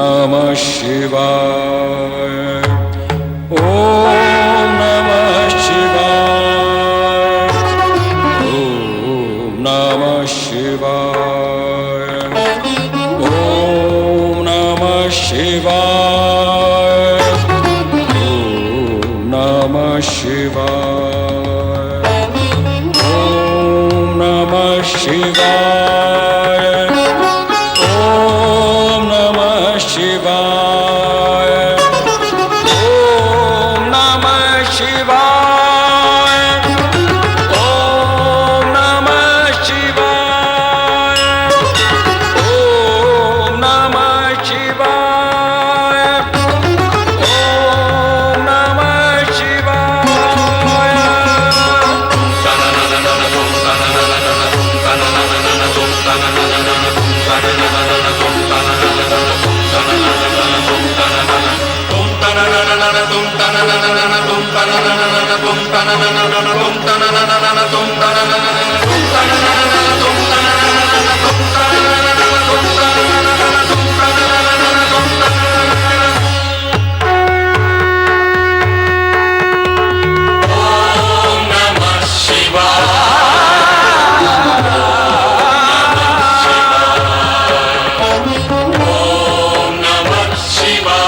नमः शिवाय। ओम नमः शिवाय। ओम नमः शिवाय। ओम नमः शिवाय। ओम नमः शिवाय। ओम नमः शिवाय। ओम नमः शिवाय। ओम नमः शिवाय। ओम नमः शिवाय। ओम नमः शिवाय। ओम नमः शिवाय।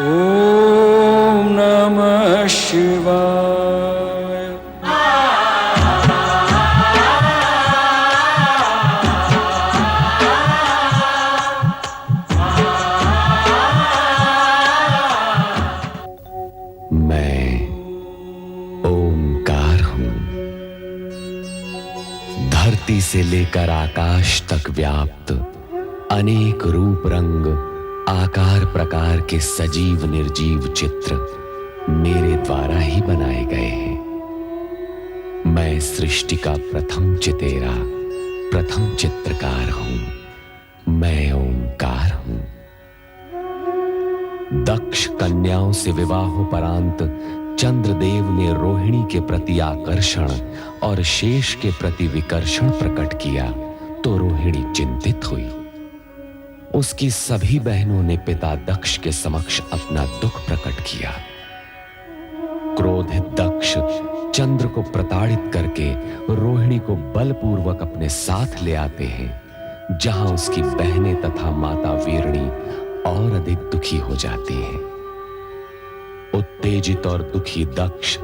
ओम नमः शिवाय। मैं ओंकार हूं, धरती से लेकर आकाश तक व्याप्त अनेक रूप रंग आकार प्रकार के सजीव निर्जीव चित्र मेरे द्वारा ही बनाए गए हैं। मैं सृष्टि का प्रथम चितेरा, प्रथम चित्रकार हूं। मैं ओंकार हूं। दक्ष कन्याओं से विवाहोपरांत चंद्रदेव ने रोहिणी के प्रति आकर्षण और शेष के प्रति विकर्षण प्रकट किया तो रोहिणी चिंतित हुई। उसकी सभी बहनों ने पिता दक्ष के समक्ष अपना दुख प्रकट किया। क्रोधित दक्ष चंद्र को प्रताड़ित करके रोहिणी को बलपूर्वक अपने साथ ले आते हैं, जहां उसकी बहनें तथा माता वीरणी और अधिक दुखी हो जाती हैं। उत्तेजित और दुखी दक्ष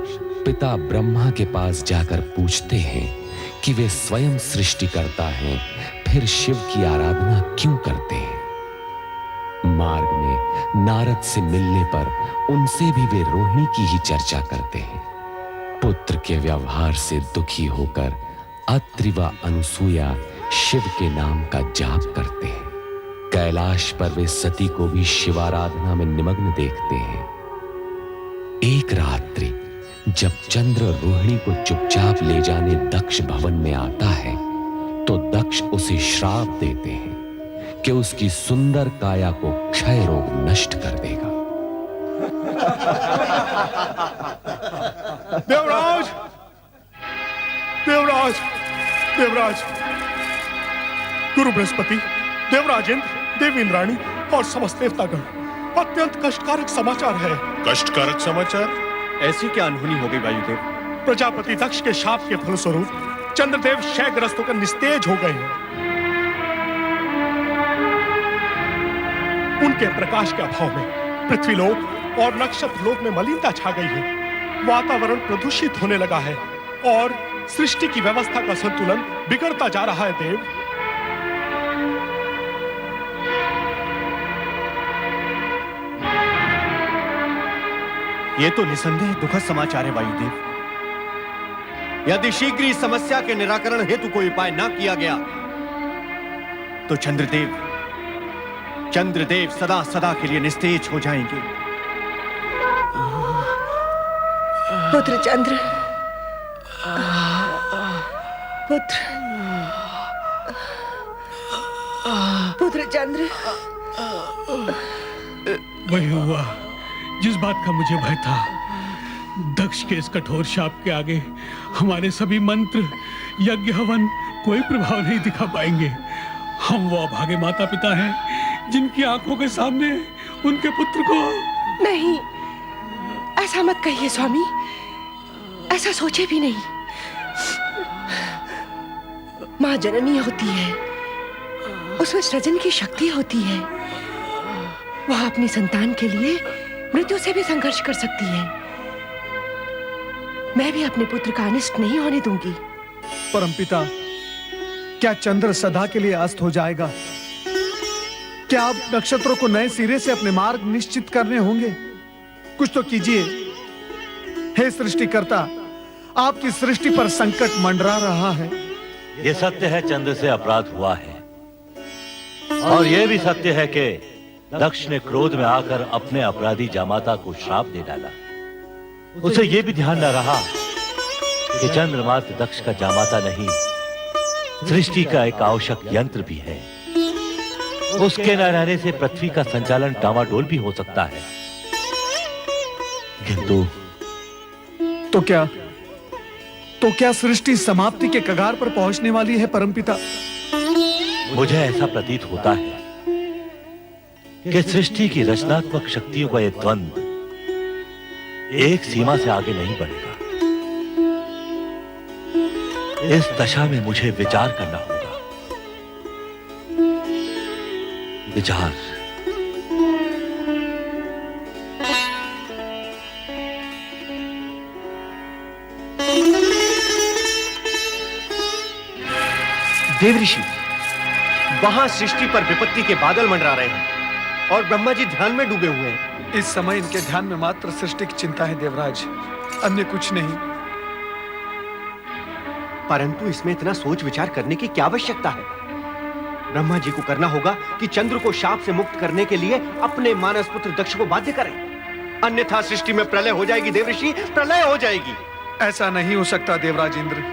पिता ब्रह्मा के पास जाकर पूछते हैं कि वे स्वयं सृष्टिकर्ता हैं, फिर शिव की आराधना क्यों करते हैं। मार्ग में नारद से मिलने पर उनसे भी वे रोहिणी की ही चर्चा करते हैं। पुत्र के व्यवहार से दुखी होकर अत्रि व अनुसूया शिव के नाम का जाप करते हैं। कैलाश पर वे सती को भी शिवाराधना में निमग्न देखते हैं। एक रात्रि जब चंद्र रोहिणी को चुपचाप ले जाने दक्ष भवन में आता है तो दक्ष उसे श्राप देते हैं कि उसकी सुंदर काया को क्षय रोग नष्ट कर देगा। देवराज, देवराज, देवराज, गुरु बृहस्पति, देवराज इंद्र, देवी इंद्राणी और समस्त देवतागण, अत्यंत कष्टकारक समाचार है। कष्टकारक समाचार? ऐसी क्या अनहोनी हो गई वायुदेव? प्रजापति दक्ष के शाप के फलस्वरूप चंद्रदेव क्षयग्रस्त होकर निस्तेज हो गए हैं। उनके प्रकाश के अभाव में पृथ्वीलोक और नक्षत्र लोक में मलिनता छा गई है। वातावरण प्रदूषित होने लगा है और सृष्टि की व्यवस्था का संतुलन बिगड़ता जा रहा है। देव, ये तो निसंदेह दुखद समाचार है वायुदेव। यदि शीघ्र इस समस्या के निराकरण हेतु कोई उपाय न किया गया तो चंद्रदेव सदा सदा के लिए निस्तेज हो जाएंगे। पुत्र चंद्र, पुत्र चंद्र। वही हुआ जिस बात का मुझे भय था। दक्ष के इस कठोर शाप के आगे हमारे सभी मंत्र, यज्ञ, हवन कोई प्रभाव नहीं दिखा पाएंगे। हम वो अभागे माता पिता हैं जिनकी आंखों के सामने उनके पुत्र को। नहीं, ऐसा मत कहिए स्वामी, ऐसा सोचे भी नहीं। माँ जननी होती है, उसमें सृजन की शक्ति होती है। वह अपनी संतान के लिए मृत्यु से भी संघर्ष कर सकती है। मैं भी अपने पुत्र का अनिष्ट नहीं होने दूंगी। परमपिता, क्या चंद्र सदा के लिए अस्त हो जाएगा? क्या आप नक्षत्रों को नए सिरे से अपने मार्ग निश्चित करने होंगे? कुछ तो कीजिए। हे सृष्टिकर्ता, आपकी सृष्टि पर संकट मंडरा रहा है। ये सत्य है, चंद्र से अपराध हुआ है। और यह भी सत्य है कि दक्ष ने क्रोध में आकर अपने अपराधी जामाता को श्राप दे डाला। उसे यह भी ध्यान न रहा कि चंद्र मात्र दक्ष का जामाता नहीं, सृष्टि का एक आवश्यक यंत्र भी है। उसके न रहने से पृथ्वी का संचालन डामाडोल भी हो सकता है। किंतु तो क्या सृष्टि समाप्ति के कगार पर पहुंचने वाली है परमपिता? मुझे ऐसा प्रतीत होता है कि सृष्टि की रचनात्मक शक्तियों का यह द्वंद्व एक सीमा से आगे नहीं बढ़ेगा। इस दशा में मुझे विचार करना होगा। विचार। देव ऋषि, वहां सृष्टि पर विपत्ति के बादल मंडरा रहे हैं और ब्रह्मा जी ध्यान में डूबे हुए हैं। इस समय इनके ध्यान में मात्र सृष्टि की चिंता है देवराज, अन्य कुछ नहीं। परंतु इसमें इतना सोच विचार करने की क्या आवश्यकता है? ब्रह्मा जी को करना होगा कि चंद्र को शाप से मुक्त करने के लिए अपने मानस पुत्र दक्ष को बाध्य करें, अन्यथा सृष्टि में प्रलय हो जाएगी। देव ऋषि, प्रलय हो जाएगी। ऐसा नहीं हो सकता देवराज इंद्र,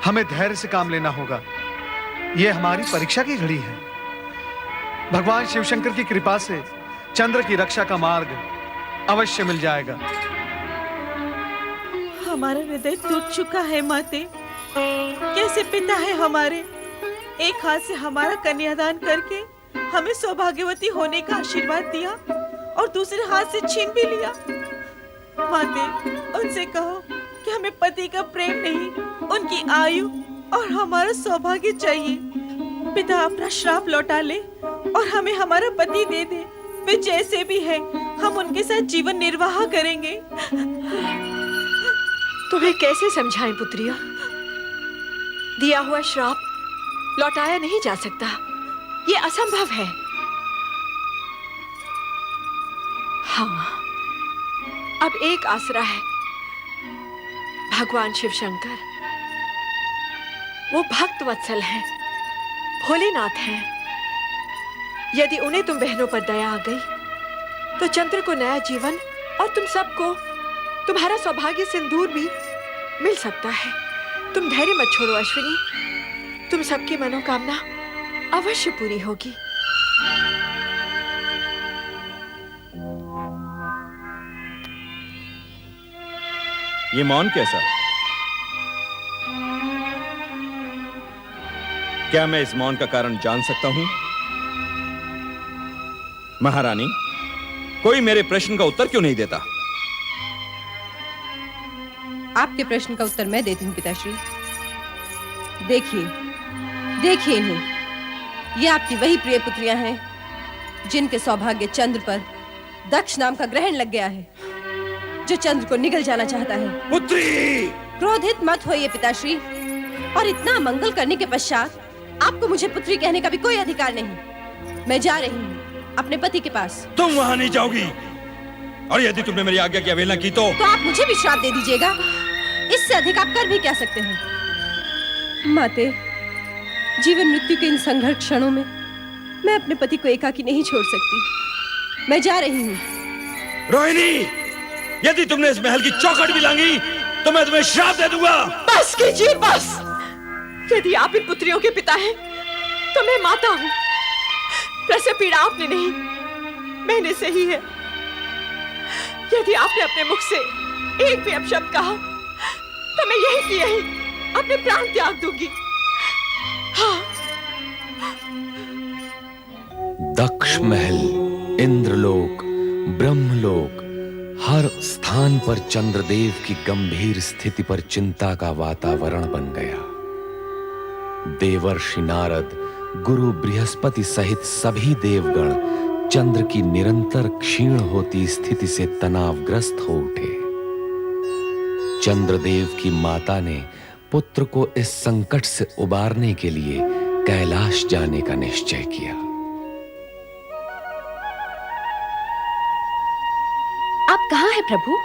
हमें धैर्य से काम लेना होगा। यह हमारी परीक्षा की घड़ी है। भगवान शिवशंकर की कृपा से चंद्र की रक्षा का मार्ग अवश्य मिल जाएगा। हमारा हृदय टूट चुका है माते। कैसे पिता है हमारे, एक हाथ से हमारा कन्यादान करके हमें सौभाग्यवती होने का आशीर्वाद दिया और दूसरे हाथ से छीन भी लिया। माते, उनसे कहो कि हमें पति का प्रेम नहीं, उनकी आयु और हमारा सौभाग्य चाहिए। पिता अपना श्राप लौटा ले और हमें हमारा पति दे दे। वे जैसे भी हैं, हम उनके साथ जीवन निर्वाह करेंगे। तुम्हें कैसे समझाएं पुत्रिया? दिया हुआ श्राप लौटाया नहीं जा सकता, ये असंभव है। हाँ, अब एक आसरा है, भगवान शिवशंकर। वो भक्त वत्सल हैं, भोलेनाथ हैं। यदि उन्हें तुम बहनों पर दया आ गई तो चंद्र को नया जीवन और तुम सबको तुम्हारा सौभाग्य सिंदूर भी मिल सकता है। तुम धैर्य मत छोड़ो अश्विनी, तुम सबकी मनोकामना अवश्य पूरी होगी। ये मौन कैसा? क्या मैं इस मौन का कारण जान सकता हूं? महारानी, कोई मेरे प्रश्न का उत्तर क्यों नहीं देता? आपके प्रश्न का उत्तर मैं देती हूँ पिताश्री। देखिए देखिए इन्हें, ये आपकी वही प्रिय पुत्रियां हैं जिनके सौभाग्य चंद्र पर दक्ष नाम का ग्रहण लग गया है, जो चंद्र को निगल जाना चाहता है। पुत्री! क्रोधित मत होइए पिताश्री, और इतना मंगल करने के पश्चात आपको मुझे पुत्री कहने का भी कोई अधिकार नहीं। मैं जा रही हूँ अपने पति के पास। तुम वहां नहीं जाओगी। और यदि तुमने मेरी आज्ञा की अवहेलना की तो आप मुझे भी श्राप दे दीजिएगा। इससे अधिक आप कर भी क्या सकते हैं? माते, जीवन मृत्यु के इन संघर्ष क्षणों में मैं अपने पति को एकाकी नहीं छोड़ सकती। मैं जा रही हूँ। रोहिणी, यदि तुमने इस महल की चौखट भी लांगी तो मैं तुम्हें श्राप दे दूंगा। बस कीजिए, बस। यदि आप इन पुत्रियों के पिता हैं तो मैं माता हूँ। प्रसव पीड़ा आपने नहीं, मैंने सही है। यदि आपने अपने मुख से एक भी अपशब्द कहा तो मैं यही की यही अपने प्राण त्याग दूंगी। हाँ। दक्ष महल, इंद्रलोक, ब्रह्मलोक, हर स्थान पर चंद्रदेव की गंभीर स्थिति पर चिंता का वातावरण बन गया। देवर्षि नारद, गुरु बृहस्पति सहित सभी देवगण चंद्र की निरंतर क्षीण होती स्थिति से तनावग्रस्त हो उठे। चंद्रदेव की माता ने पुत्र को इस संकट से उबारने के लिए कैलाश जाने का निश्चय किया। आप कहाँ हैं प्रभु?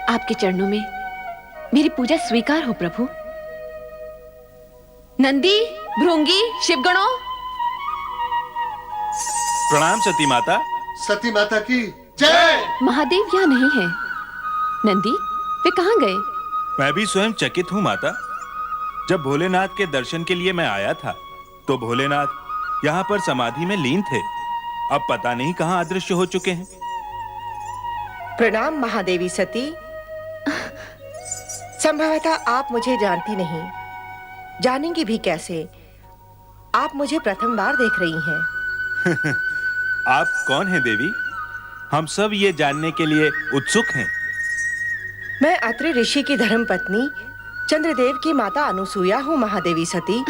आपके चरणों में मेरी पूजा स्वीकार हो प्रभु। नंदी, भृंगी, शिवगणों, प्रणाम सती माता। सती माता की जय। महादेव यहाँ नहीं है। नंदी, वे कहाँ गए? मैं भी स्वयं चकित हूँ माता। जब भोलेनाथ के दर्शन के लिए मैं आया था तो भोलेनाथ यहाँ पर समाधि में लीन थे। अब पता नहीं कहाँ अदृश्य हो चुके हैं। प्रणाम महादेवी सती। संभवतः आप मुझे जानती नहीं, जानेंगी भी कैसे? आप मुझे प्रथम बार देख रही हैं। आप कौन हैं देवी? हम सब ये जानने के लिए उत्सुक हैं। मैं अत्रि ऋषि की धर्मपत्नी चंद्रदेव की माता अनुसूया हूँ महादेवी सती।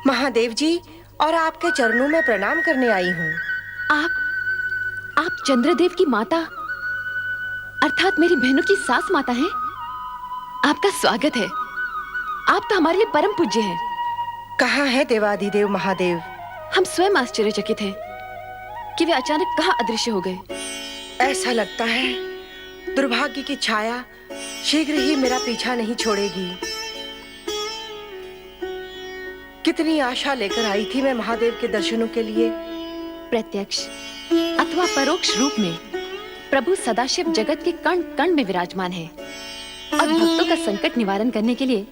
महादेव जी और आपके चरणों में प्रणाम करने आई हूँ। आप चंद्रदेव की माता अर्थात मेरी बहनों की सास माता हैं। आपका स्वागत है। आप तो हमारे लिए परम पूज्य हैं। कहाँ है देवाधिदेव महादेव? हम स्वयं आश्चर्यचकित हैं कि वे अचानक कहाँ अदृश्य हो गए। ऐसा लगता है दुर्भाग्य की छाया शीघ्र ही मेरा पीछा नहीं छोड़ेगी। कितनी आशा लेकर आई थी मैं महादेव के दर्शनों के लिए। प्रत्यक्ष अथवा परोक्ष रूप में प्रभु सदाशिव जगत के कण कण में विराजमान है और भक्तों का संकट निवारण करने के लिए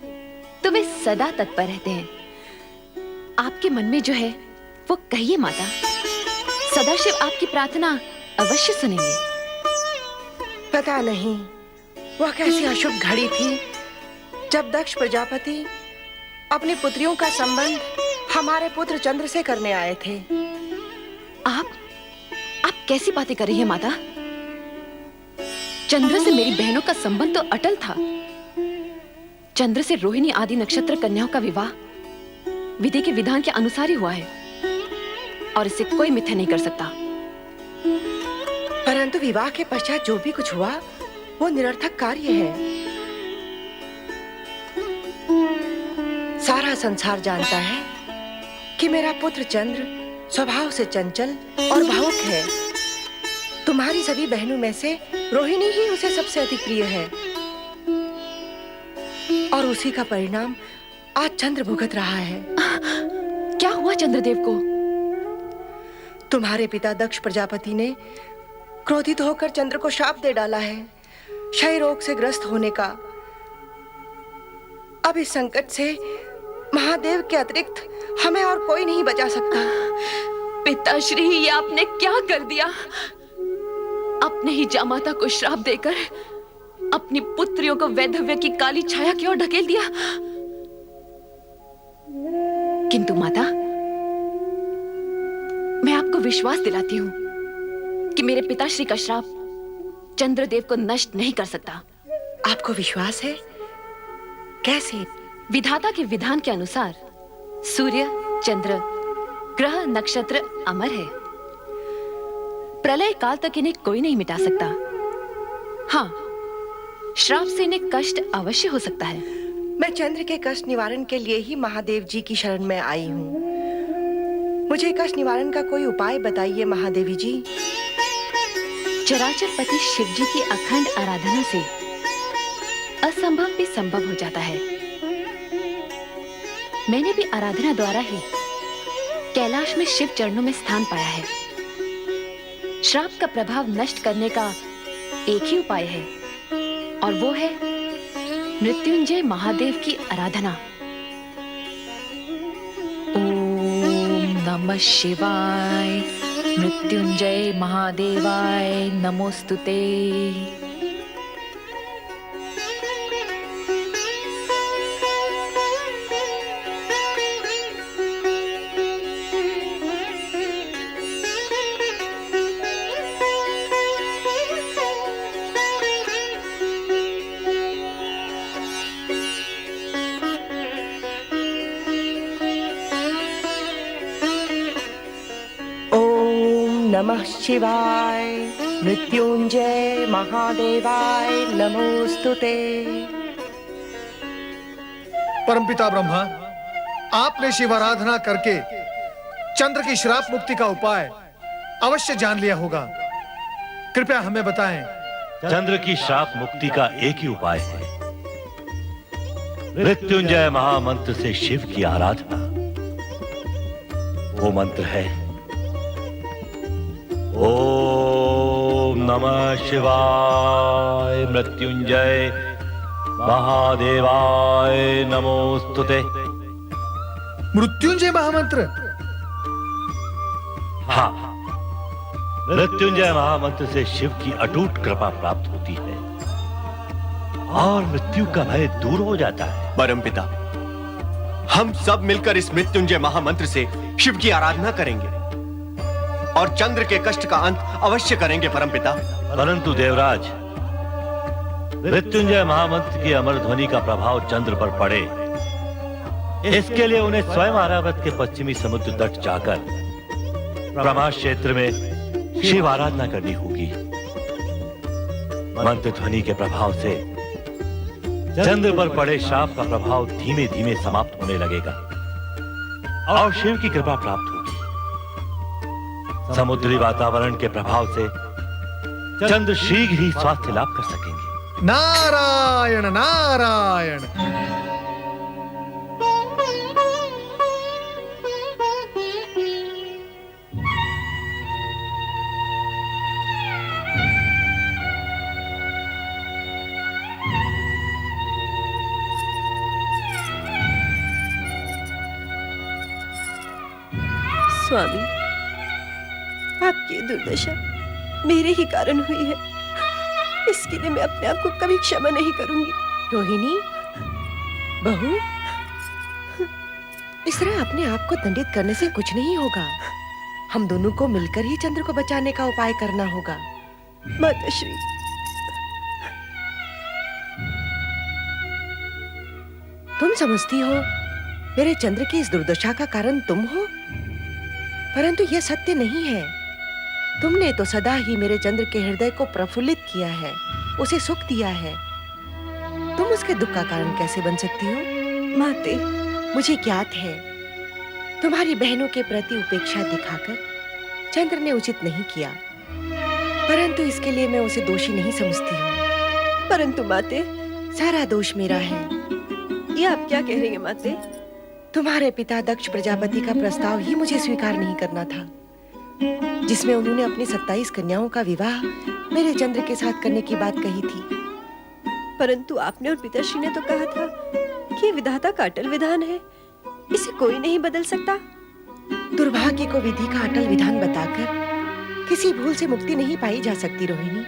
तो वे सदा तत्पर रहते हैं। आपके मन में जो है वो कहिए माता। सदाशिव आपकी प्रार्थना अवश्य सुनेंगे। पता नहीं वह कैसी अशुभ घड़ी थी जब दक्ष प्रजापति अपनी पुत्रियों का संबंध हमारे पुत्र चंद्र से करने आए थे। आप कैसी बातें कर रही हैं माता? चंद्र से मेरी बहनों का संबंध तो अटल था। चंद्र से रोहिणी आदि नक्षत्र कन्याओं का विवाह विधि के विधान के अनुसार ही हुआ है और इसे कोई मिथ्या नहीं कर सकता। परंतु विवाह के पश्चात जो भी कुछ हुआ वो निरर्थक कार्य है। सारा संसार जानता है कि मेरा पुत्र चंद्र स्वभाव से चंचल और भावुक है। तुम्हारी सभी बहनों में से रोहिणी ही उसे सबसे अधिक प्रिय है और उसी का परिणाम आज चंद्र भुगत रहा है। क्या हुआ चंद्रदेव को? तुम्हारे पिता दक्ष प्रजापति ने क्रोधित होकर चंद्र को शाप दे डाला है, क्षय रोग से ग्रस्त होने का। अब इस संकट से महादेव के अतिरिक्त हमें और कोई नहीं बचा सकता। पिताश्री, ये आपने क्या कर दिया? अपने ही जामाता को श्राप देकर अपनी पुत्रियों को वैधव्य की काली छाया की ओर ढकेल दिया। किंतु माता, मैं आपको विश्वास दिलाती हूँ कि मेरे पिताश्री का श्राप चंद्रदेव को नष्ट नहीं कर सकता। आपको विश्वास है? कैसे? विधाता के विधान के अनुसार सूर्य, चंद्र, ग्रह, नक्षत्र अमर है। प्रलय काल तक इन्हें कोई नहीं मिटा सकता। हाँ, श्राप से इन्हें कष्ट अवश्य हो सकता है। मैं चंद्र के कष्ट निवारण के लिए ही महादेव जी की शरण में आई हूँ। मुझे कष्ट निवारण का कोई उपाय बताइए महादेवी जी। चराचर पति शिव जी की अखंड आराधना से असंभव भी संभव हो जाता है। मैंने भी आराधना द्वारा ही कैलाश में शिव चरणों में स्थान पाया है। श्राप का प्रभाव नष्ट करने का एक ही उपाय है और वो है मृत्युंजय महादेव की आराधना। ओम नमः शिवाय, मृत्युंजय महादेवाय नमोस्तुते। नमः शिवाय, मृत्युंजय महादेवाय नमोस्तुते। परमपिता ब्रह्मा, आपने शिव आराधना करके चंद्र की श्राप मुक्ति का उपाय अवश्य जान लिया होगा। कृपया हमें बताएं। चंद्र की श्राप मुक्ति का एक ही उपाय है, मृत्युंजय महामंत्र से शिव की आराधना। वो मंत्र है ओम नमः शिवाय, मृत्युंजय महादेवाय नमोस्तुते। मृत्युंजय महामंत्र? हाँ, मृत्युंजय महामंत्र से शिव की अटूट कृपा प्राप्त होती है और मृत्यु का भय दूर हो जाता है। परमपिता, हम सब मिलकर इस मृत्युंजय महामंत्र से शिव की आराधना करेंगे और चंद्र के कष्ट का अंत अवश्य करेंगे परमपिता। परंतु देवराज, मृत्युंजय महामंत्र की अमर ध्वनि का प्रभाव चंद्र पर पड़े, इसके लिए उन्हें स्वयं आरावत के पश्चिमी समुद्र तट जाकर ब्रह्मा क्षेत्र में शिव आराधना करनी होगी। मंत्र ध्वनि के प्रभाव से चंद्र पर पड़े श्राप का प्रभाव धीमे धीमे समाप्त होने लगेगा और शिव की कृपा प्राप्त होगी। समुद्री वातावरण के प्रभाव से चंद्र शीघ्र ही स्वास्थ्य लाभ कर सकेंगे। नारायण नारायण। स्वामी, आपकी ये दुर्दशा मेरे ही कारण हुई है। इसके लिए मैं अपने आप को कभी क्षमा नहीं करूंगी। रोहिणी, बहू, इस तरह अपने आप को दंडित करने से कुछ नहीं होगा। हम दोनों को मिलकर ही चंद्र को बचाने का उपाय करना होगा। माताश्री, तुम समझती हो मेरे चंद्र की इस दुर्दशा का कारण तुम हो, परंतु यह सत्य नहीं है। तुमने तो सदा ही मेरे चंद्र के हृदय को प्रफुल्लित किया है, उसे सुख दिया है। तुम उसके दुख का कारण कैसे बन सकती हो? माते, मुझे ज्ञात है तुम्हारी बहनों के प्रति उपेक्षा दिखाकर चंद्र ने उचित नहीं किया, परंतु इसके लिए मैं उसे दोषी नहीं समझती हूँ। परंतु माते, सारा दोष मेरा है। ये आप क्या कह रही हैं माते? तुम्हारे पिता दक्ष प्रजापति का प्रस्ताव ही मुझे स्वीकार नहीं करना था, जिसमें उन्होंने अपनी 27 कन्याओं का विवाह मेरे चंद्र के साथ करने की बात कही थी। परंतु आपने और पिताश्री ने तो कहा था कि ये विधाता का अटल विधान है, इसे कोई नहीं बदल सकता। दुर्भाग्य को विधि का अटल विधान बताकर किसी भूल से मुक्ति नहीं पाई जा सकती रोहिणी।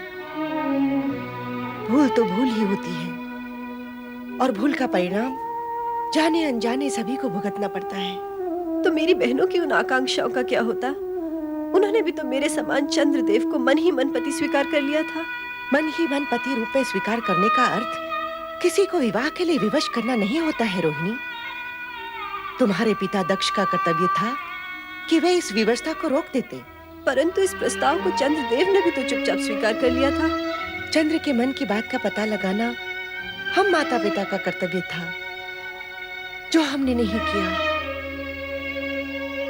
भूल तो भूल ही होती है और भूल का परिणाम जाने अनजाने सभी को भुगतना पड़ता है। तो मेरी बहनों की उन आकांक्षाओं का क्या होता? उन्होंने भी तो मेरे समान चंद्रदेव को मन ही मन पति स्वीकार कर लिया था। मन ही मन पति रूप में स्वीकार करने का अर्थ किसी को विवाह के लिए विवश करना नहीं होता है रोहिणी। तुम्हारे पिता दक्ष का कर्तव्य था कि वे इस विवशता को रोक देते, परंतु इस प्रस्ताव को चंद्रदेव ने भी तो चुपचाप स्वीकार कर लिया था। चंद्र के मन की बात का पता लगाना हम माता पिता का कर्तव्य था, जो हमने नहीं किया,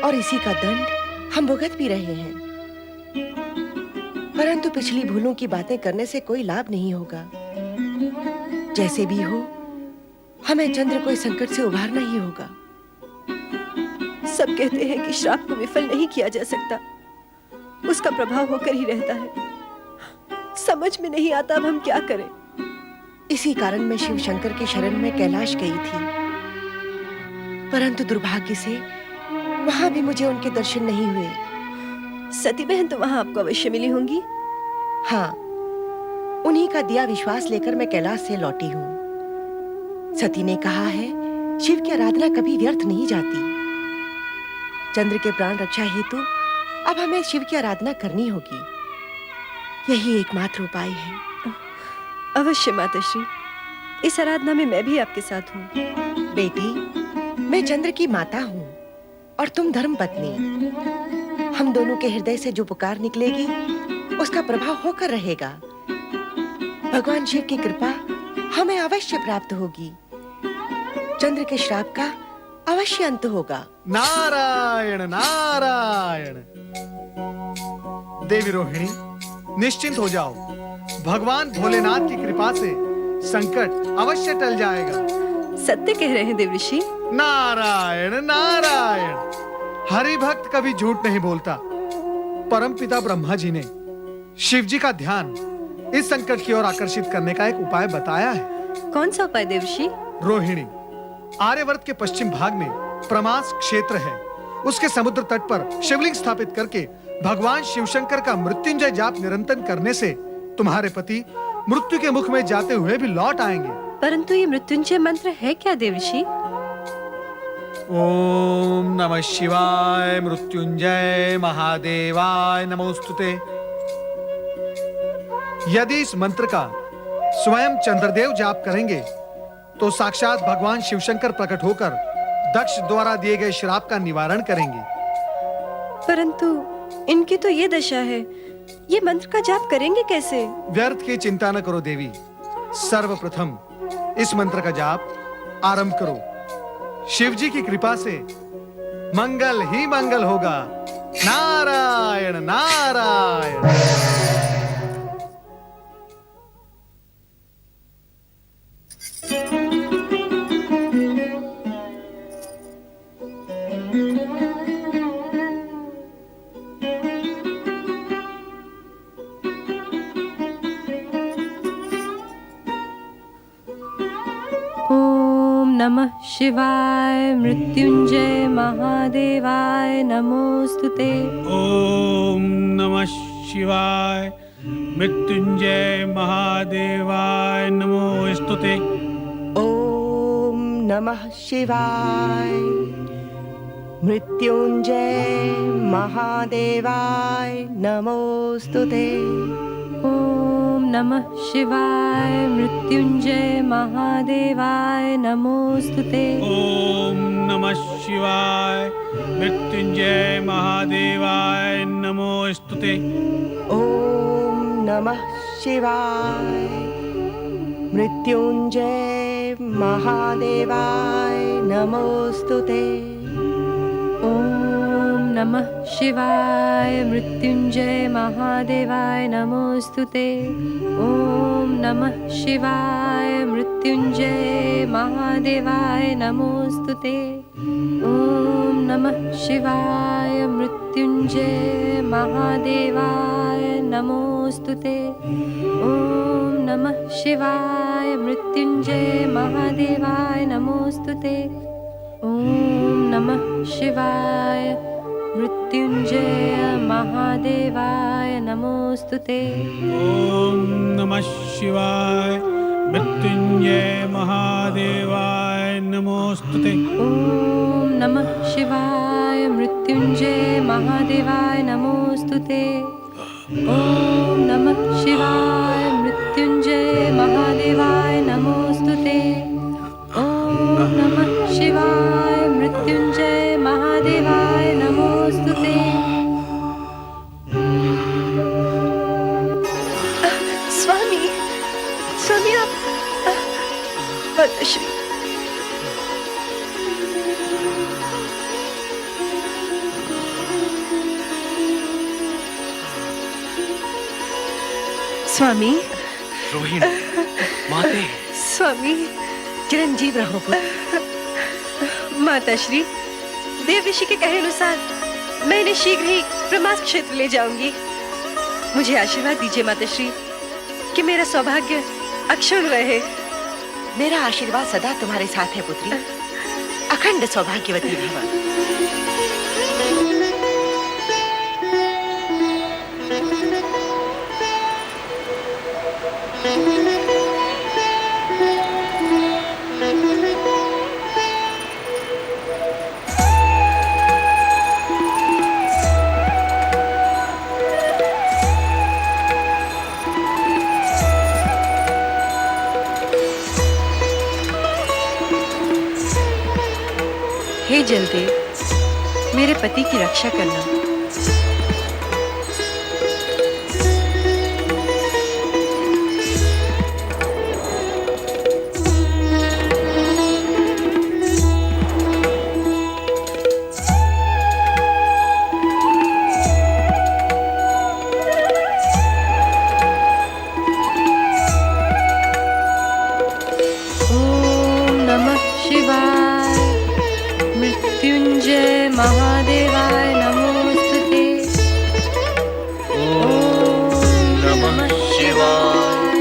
और इसी का दंड हम भुगत भी रहे हैं। परंतु पिछली भूलों की बातें करने से कोई लाभ नहीं होगा। जैसे भी हो, हमें चंद्र को इस संकट से उभारना ही होगा। सब कहते हैं कि श्राप को विफल नहीं किया जा सकता, उसका प्रभाव होकर ही रहता है। समझ में नहीं आता अब हम क्या करें। इसी कारण मैं शिव शंकर की शरण में कैलाश गई थी, परंतु दुर्भाग्य से वहां भी मुझे उनके दर्शन नहीं हुए। सती बहन तो वहां आपको अवश्य मिली होंगी। हाँ, उन्हीं का दिया विश्वास लेकर मैं कैलाश से लौटी हूँ। सती ने कहा है, शिव की आराधना कभी व्यर्थ नहीं जाती। चंद्र के प्राण रक्षा हेतु अब हमें शिव की आराधना करनी होगी। यही एकमात्र उपाय है। अवश्य माताश्री, इस आराधना में मैं भी आपके साथ हूँ। बेटी, मैं चंद्र की माता हूँ और तुम धर्म पत्नी। हम दोनों के हृदय से जो पुकार निकलेगी उसका प्रभाव होकर रहेगा। भगवान शिव की कृपा हमें अवश्य प्राप्त होगी। चंद्र के श्राप का अवश्य अंत होगा। नारायण नारायण। देवी रोहिणी, निश्चिंत हो जाओ। भगवान भोलेनाथ की कृपा से संकट अवश्य टल जाएगा। सत्य कह रहे हैं देवऋषि। नारायण नारायण। हरि भक्त कभी झूठ नहीं बोलता। परम पिता ब्रह्मा जी ने शिव जी का ध्यान इस संकट की ओर आकर्षित करने का एक उपाय बताया है। कौन सा उपाय देवऋषि? रोहिणी, आर्यवर्त के पश्चिम भाग में प्रमास क्षेत्र है। उसके समुद्र तट पर शिवलिंग स्थापित करके भगवान शिवशंकर का मृत्युंजय जाप निरंतर करने से तुम्हारे पति मृत्यु के मुख में जाते हुए भी लौट आएंगे। परंतु ये मृत्युंजय मंत्र है क्या देवऋषि? ओम नमः शिवाय मृत्युंजय महादेवाय नमोस्तुते। यदि इस मंत्र का स्वयं चंद्रदेव जाप करेंगे तो साक्षात भगवान शिवशंकर प्रकट होकर दक्ष द्वारा दिए गए श्राप का निवारण करेंगे। परंतु इनकी तो ये दशा है, ये मंत्र का जाप करेंगे कैसे? व्यर्थ की चिंता न करो देवी। सर्वप्रथम इस मंत्र का जाप आरंभ करो। शिव जी की कृपा से मंगल ही मंगल होगा। नारायण नारायण। नमः शिवाय मृत्युंजय महादेवाय नमोस्तुते। ओम नमः शिवाय मृत्युंजय महादेवाय नमोस्तुते। ओम नमः शिवाय मृत्युंजय महादेवाय नमोस्तुते। ओम नमः शिवाय मृत्युंजय महादेवाय नमोस्तुते। ओम नमः शिवाय मृत्युंजय महादेवाय नमोस्तुते। ओम नमः शिवाय मृत्युंजय महादेवाय नमोस्तुते। ओम नमः शिवाय मृत्युंजय महादेवाय नमोस्तुते। ओम नमः शिवाय मृत्युंजय महादेवाय नमोस्तुते। ओम नमः शिवाय मृत्युंजय महादेवाय नमोस्तुते। ओम नमः शिवाय मृत्युंजय महादेवाय नमोस्तुते। ओम नमः शिवाय मृत्युंजय महादेवाय नमोस्तुते। ओम नमः शिवाय मृत्युंजय महादेवाय नमोस्तुते। ओम नमः शिवाय मृत्युंजय महादेवाय नमोस्तुते। ओम नमः शिवाय मृत्युंजय महादेवाय नमोस्तुते। ओम नमः शिवाय मृत्युंजय महादेवाय नमोस्तुते। स्वामी, स्वामी आप माताश्री, स्वामी, रोहिणी, माते, स्वामी, चिरंजीव रहो पुत्र। माता श्री, देव ऋषि के कहे अनुसार मैं इन्हें शीघ्र ही ब्रह्मास्त्र क्षेत्र ले जाऊंगी। मुझे आशीर्वाद दीजिए माता श्री कि मेरा सौभाग्य अक्षुण्ण रहे। मेरा आशीर्वाद सदा तुम्हारे साथ है पुत्री। अखंड सौभाग्यवती भव। हे जलदेव, मेरे पति की रक्षा करना। ओम नमः शिवाय। मृत्युंजय महादेवाय नमोस्तुते। ओम नमः शिवाय।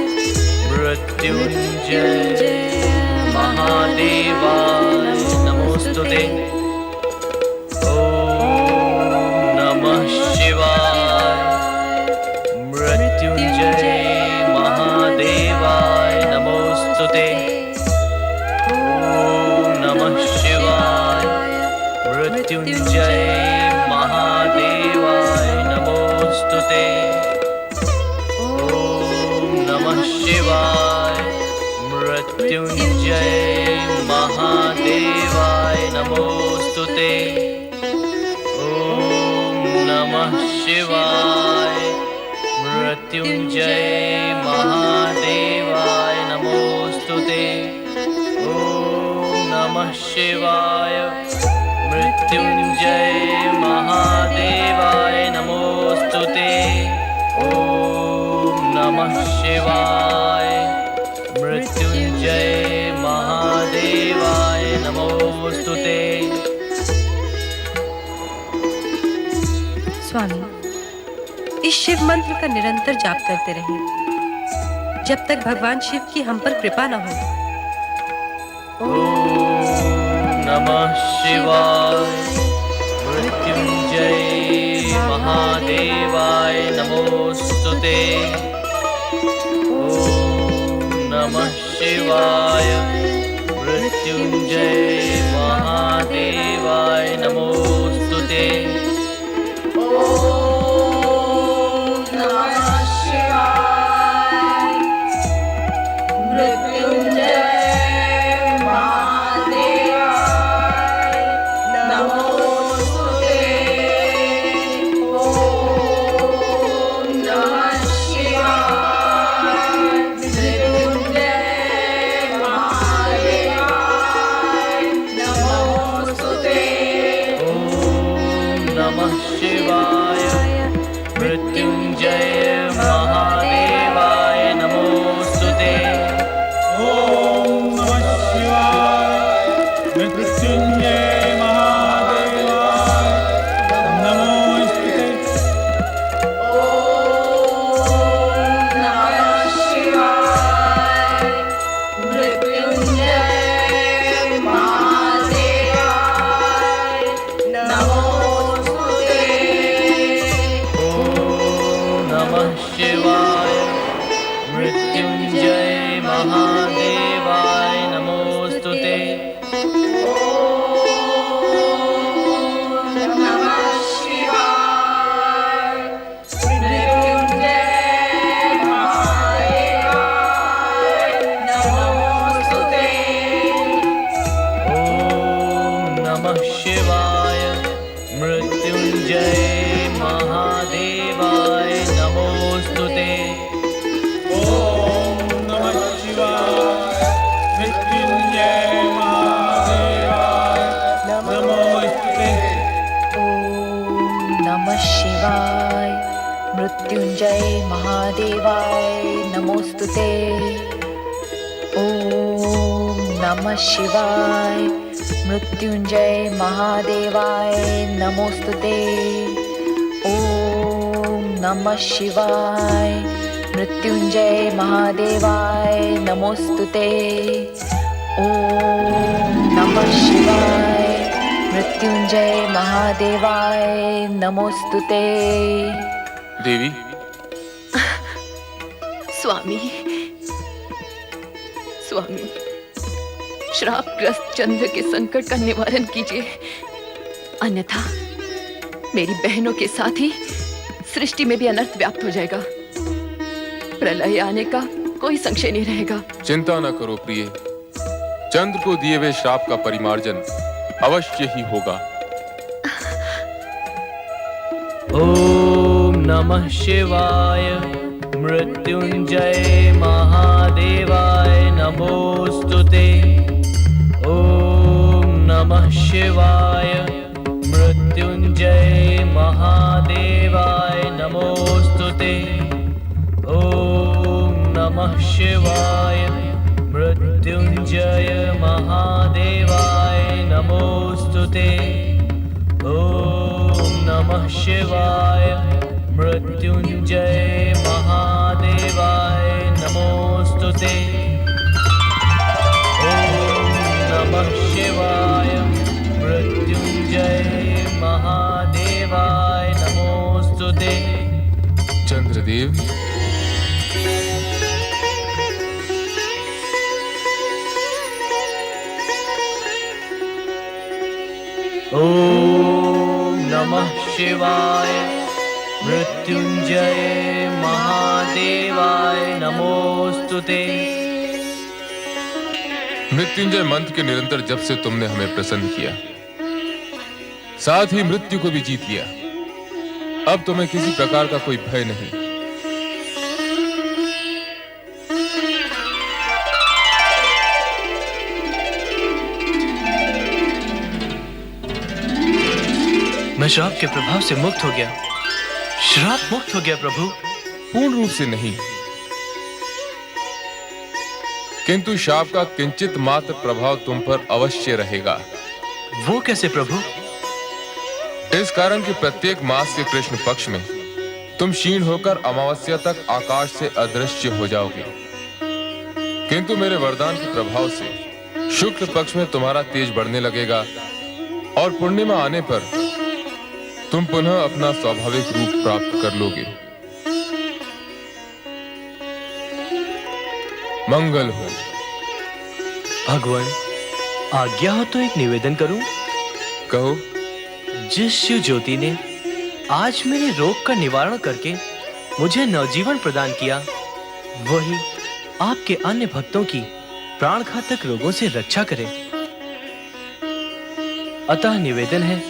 मृत्युंजय महादेवाय नमोस्तुते। ओम नमः शिवाय। मृत्युंजय महादेवाय नमोस्तुते। ओम नमः शिवाय। मृत्युंजय महादेवाय नमोस्तुते। ओम नमः शिवाय। मृत्युंजय महादेवाय नमोस्तुते। ओम नमः शिवाय। मृत्युंजय महादेवाय नमोस्तुते। ओम नमः शिवाय। मृत्युंजय महादेवाय नमोस्तुते। ओम नमः शिवाय। मृत्युंजय महादेवाय नमोस्तुते। स्वामी, इस शिव मंत्र का निरंतर जाप करते रहें जब तक भगवान शिव की हम पर कृपा न हो। ओम नमः शिवाय। मृत्युंजय महादेवाय नमोस्तुते। ओम नमः शिवाय। मृत्युंजय महादेवाय नमोस्तुते। ओम नमः शिवाय। मृत्युंजय ओम नमः शिवाय। नमोस्तुते। ओम नमः शिवाय। मृत्युंजय महादेवाय नमोस्तुते। ओम नमः शिवाय। मृत्युंजय महादेवाय नमोस्तुते। ओम नमः शिवाय। मृत्युंजय महादेवाय नमोस्तुते। देवी। स्वामी, स्वामी, श्रापग्रस्त चंद्र के संकट का निवारण कीजिए, अन्यथा मेरी बहनों के साथ ही सृष्टि में भी अनर्थ व्याप्त हो जाएगा। प्रलय आने का कोई संशय नहीं रहेगा। चिंता न करो प्रिय, चंद्र को दिए हुए श्राप का परिमार्जन अवश्य ही होगा। ओम नमः शिवाय। मृत्युंजय महादेवाय नमोस्तुते। ओम नमः शिवाय। मृत्युंजय महादेवाय नमोस्तुते। ओम नमः शिवाय। मृत्युंजय महादेवाय नमोस्तुते। ओम नमः शिवाय। मृत्युंजय महादेवाय नमोस्तुते। ओम नमः शिवाय। मृत्युंजय महादेवाय नमोस्तुते। चंद्रदेव, ओम नमः शिवाय। मृत्युंजय महादेवाय नमोस्तुते। मृत्युंजय मंत्र के निरंतर जप से तुमने हमें प्रसन्न किया, साथ ही मृत्यु को भी जीत लिया। अब तुम्हें किसी प्रकार का कोई भय नहीं। मैं श्राप के प्रभाव से मुक्त हो गया। श्राप मुक्त हो गया प्रभु। पूर्ण रूप से नहीं, किंतु शाप का किंचित मात्र प्रभाव तुम पर अवश्य रहेगा। वो कैसे प्रभु? इस कारण कि प्रत्येक मास के कृष्ण पक्ष में तुम क्षीण होकर अमावस्या तक आकाश से अदृश्य हो जाओगे, किंतु मेरे वरदान के प्रभाव से शुक्ल पक्ष में तुम्हारा तेज बढ़ने लगेगा और पूर्णिमा आने पर तुम पुनः अपना स्वाभाविक रूप प्राप्त कर लोगे। मंगल हो। भगवान, आज्ञा हो तो एक निवेदन करूं? कहो। जिस शिव ज्योति ने आज मेरे रोग का निवारण करके मुझे नवजीवन प्रदान किया, वही आपके अन्य भक्तों की प्राण घातक रोगों से रक्षा करे। अतः निवेदन है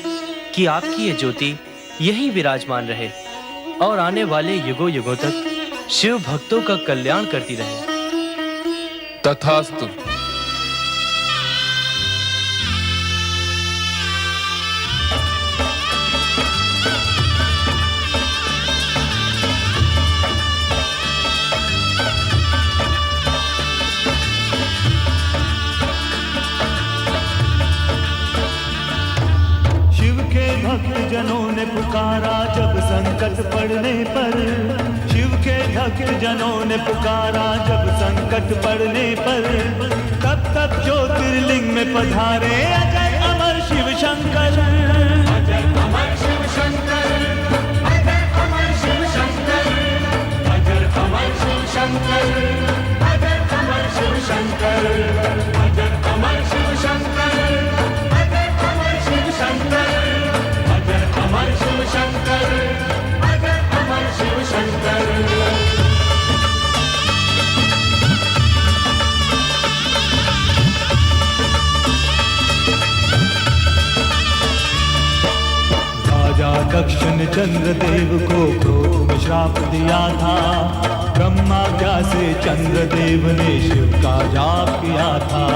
कि आपकी ये ज्योति यहीं विराजमान रहे और आने वाले युगों युगों तक शिव भक्तों का कल्याण करती रहे। तथास्तु। भक्त जनों ने पुकारा जब संकट पड़ने पर, शिव के भक्त जनों ने पुकारा जब संकट पड़ने पर, तब तब ज्योतिर्लिंग में पधारे अजय अमर शिव शंकर। अजय अमर शिव शंकर, अजय अमर शिव शंकर, अजय अमर शिव शंकर, अजय अमर शिव शंकर, अजय अमर शिव शंकर, अजय अमर शिव शंकर, अमर शिव शंकर, अजय अमर शिव शंकर। राजा दक्ष ने चंद्रदेव को क्रोध में श्राप दिया था। ब्रह्माज्ञा से चंद्रदेव ने शिव का जाप किया था।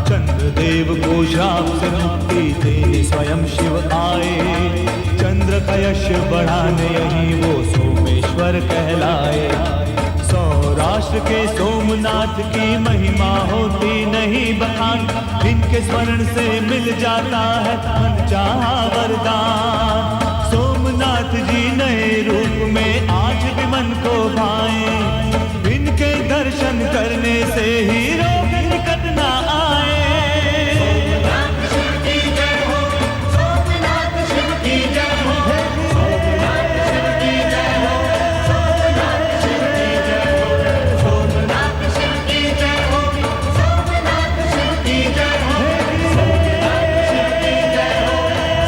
चंद्रदेव को श्राप से मुक्ति देने स्वयं शिव आए। चंद्र का यश बढ़ाने यही वो सोमेश्वर कहलाए। सौर सौराष्ट्र के सोमनाथ की महिमा होती नहीं बखान, इनके स्मरण से मिल जाता है मनचाहा वरदान। सोमनाथ जी नए रूप में आज भी मन को भाए, इनके दर्शन करने से ही रोग निकट ना आए। सोमनाथ शिव की जय हो, सोमनाथ शिव की जय हो, सोमनाथ शिव की जय हो, सोमनाथ शिव की जय हो, सोमनाथ शिव की जय हो, सोमनाथ शिव की जय हो, सोमनाथ शिव की जय हो,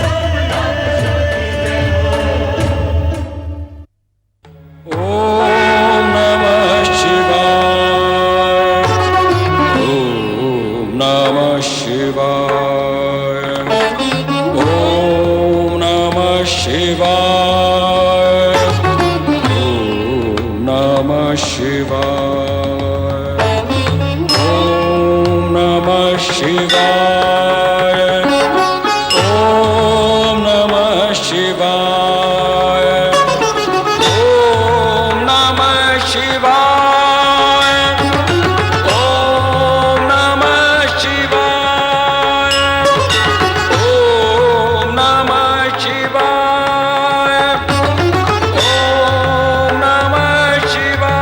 सोमनाथ शिव की जय हो। ओम नमः शिवाय, ओम नमः शिवाय, ओम नमः शिवाय, ओम नमः शिवाय, ओम नमः शिवाय, ओम नमः शिवाय, ओम नमः शिवाय, ओम नमः शिवाय, ओम नमः शिवाय, ओम नमः शिवाय।